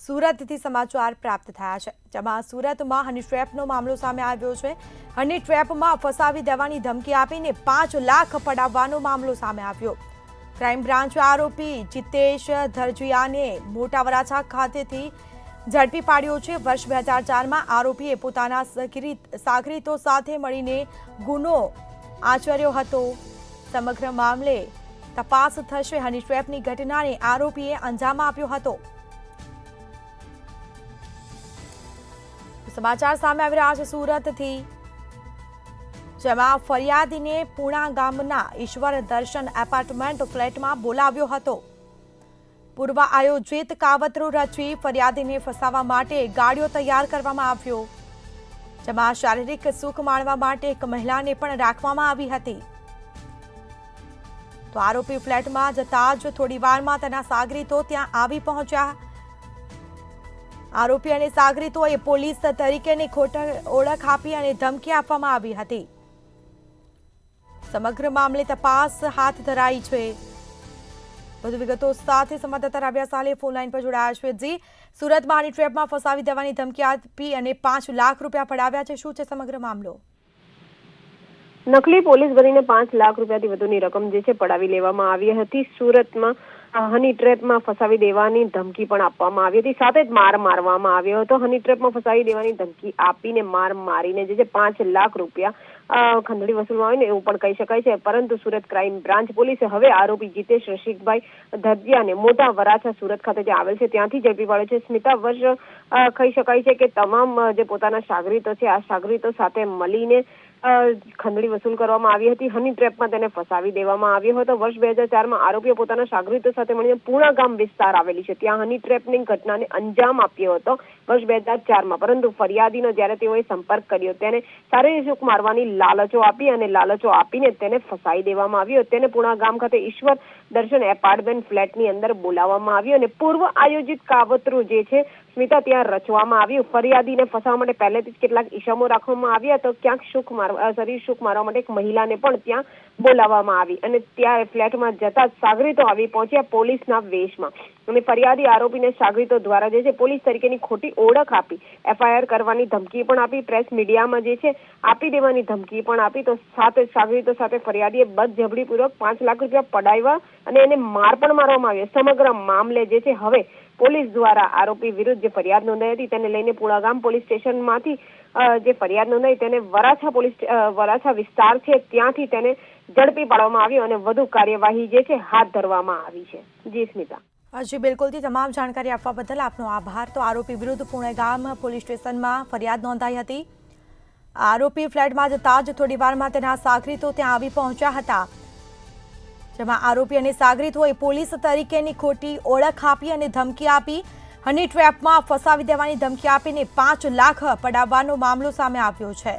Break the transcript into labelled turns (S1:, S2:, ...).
S1: સુરતથી સમાચાર પ્રાપ્ત થયા છે, જેમાં સુરતમાં હની ટ્રેપનો મામલો સામે આવ્યો છે। હની ટ્રેપમાં ફસાવી દેવાની ધમકી આપીને 5 લાખ પડાવવાનો મામલો સામે આવ્યો। ક્રાઇમ બ્રાન્ચે આરોપી જીતેશ ધરજીયાને મોટા વરાછા ખાતેથી ઝડપી પાડ્યો છે। વર્ષ 2004માં આરોપીએ પોતાના સાગરીતો સાથે મળીને ગુનો આચર્યો હતો। સમગ્ર મામલે તપાસ થશે। હની ટ્રેપની ઘટનાને આરોપીએ અંજામ આપ્યો હતો। સમાચાર સામે આવી રહ્યા છે સુરતથી, જેમાં ફરિયાદીને પૂણા ગામના ઈશ્વર દર્શન એપાર્ટમેન્ટ ફ્લેટમાં બોલાવ્યો હતો। પૂર્વ આયોજિત કાવતરું રચી ફરિયાદીને ફસાવવા માટે ગાડીઓ તૈયાર કરવામાં આવ્યો, જેમાં શારીરિક સુખ માણવા માટે એક મહિલાને પણ રાખવામાં આવી હતી। તો આરોપી ફ્લેટમાં જતા જ થોડી વારમાં તેના સાગરીતો ત્યાં આવી પહોંચ્યા। આરોપી અને સાગરીતોએ પોલીસ તરીકેની ખોટી ઓળખ આપી અને ધમકી આપવામાં આવી હતી। સમગ્ર મામલે તપાસ હાથ ધરાઈ છે। વધુ વિગતો સાથે સંવાદદાતા રાબિયા સાલે ફોન લાઈન પર જોડાયા છે। જી, સુરતમાં હની ટ્રેપમાં ફસાવી દેવાની ધમકી આપી અને 5 લાખ રૂપિયા પડાવ્યા છે, શું છે સમગ્ર મામલો?
S2: નકલી પોલીસ બનીને 5 લાખ રૂપિયાથી વધુની રકમ જે છે પડાવી લેવામાં આવી હતી। સુરતમાં હની ટ્રેપમાં ફસાવી દેવાની ધમકી પણ આપવામાં આવી હતી, સાથે જ માર મારવામાં આવ્યો હતો। હની ટ્રેપમાં ફસાવી દેવાની ધમકી આપીને માર મારીને જે 5 લાખ રૂપિયા ખંડણી વસૂલવામાં આવે ને એવું પણ કહી શકાય છે। પરંતુ સુરત ક્રાઇમ બ્રાન્ચ પોલીસે હવે આરોપી જીતેશ રસિકભાઈ ધરજીયાને મોટા વરાછા સુરત ખાતે જે આવેલ છે ત્યાંથી ઝડપી પાડ્યો છે। સ્મિતા વર્ષ કહી શકાય છે કે તમામ જે પોતાના સાગરીતો છે આ સાગરીતો સાથે મળીને ખંડણી વસૂલ કરવામાં આવી હતી। હની ટ્રેપમાં તેને ફસાવી દેવામાં આવ્યો હતો। વર્ષ 2004માં આરોપીએ પોતાના સાગરીતો સાથે મળીને પૂણા ગામ વિસ્તાર આવેલી છે ત્યાં હની ટ્રેપની ઘટનાને અંજામ આપ્યો હતો વર્ષ 2004માં। પરંતુ ફરિયાદીનો જ્યારે તેઓએ સંપર્ક કર્યો તેને શારીરિક સુખ મારવાની લાલચો આપી અને લાલચો આપીને તેને ફસાવી દેવામાં આવ્યો। તેને પૂણા ગામ ખાતે ઈશ્વર દર્શન એપાર્ટમેન્ટ ફ્લેટની અંદર બોલાવવામાં આવ્યો અને પૂર્વ આયોજિત કાવતરું જે છે સ્મિતા ત્યાં રચવામાં આવ્યું। ફરિયાદીને ફસાવવા માટે પહેલેથી જ કેટલાક ઈસમો રાખવામાં આવ્યા તો ક્યાંક શરીર સુખ મારવા માટે એક મહિલાને પણ ત્યાં બોલાવવામાં આવી અને ત્યાં ફ્લેટમાં જતા સાગરીતો આવી પહોંચ્યા પોલીસના વેશમાં અને ફરિયાદી આરોપીને સાગરીતો દ્વારા જે છે પોલીસ તરીકેની ખોટી ઓળખ આપી FIR કરવાની ધમકી પણ આપી, પ્રેસ મીડિયામાં જે છે આપી દેવાની ધમકી પણ આપી। તો સાથે સાગરીતો સાથે ફરિયાદીએ બદજબરીપૂર્વક 5 લાખ રૂપિયા પડાવ્યા અને એને માર પણ મારવામાં આવ્યો। સમગ્ર મામલે જે છે હવે પોલીસ દ્વારા આરોપી વિરુદ્ધ જે ફરિયાદ નોંધાઈ હતી તેને લઈને પૂણા ગામ પોલીસ સ્ટેશનમાંથી જે ફરિયાદ નોંધાઈ તેને વરાછા વિસ્તાર છે ત્યાંથી તેને ઝડપી પાડવામાં આવ્યો અને વધુ કાર્યવાહી જે છે હાથ ધરવામાં આવી છે। જી સ્મિતા।
S1: જી બિલકુલથી તમામ જાણકારી આપવા બદલ આપનો આભાર। તો આરોપી વિરુદ્ધ પુણે ગામ પોલીસ સ્ટેશનમાં ફરિયાદ નોંધાઈ હતી। આરોપી ફ્લેટમાં જતા જ થોડી વારમાં તેના સાગરીતો ત્યાં આવી પહોંચ્યા હતા, જેમાં આરોપી અને સાગરીતોએ પોલીસ તરીકેની ખોટી ઓળખ આપી અને ધમકી આપી। હની ટ્રેપમાં ફસાવી દેવાની ધમકી આપીને 5 લાખ પડાવવાનો મામલો સામે આવ્યો છે।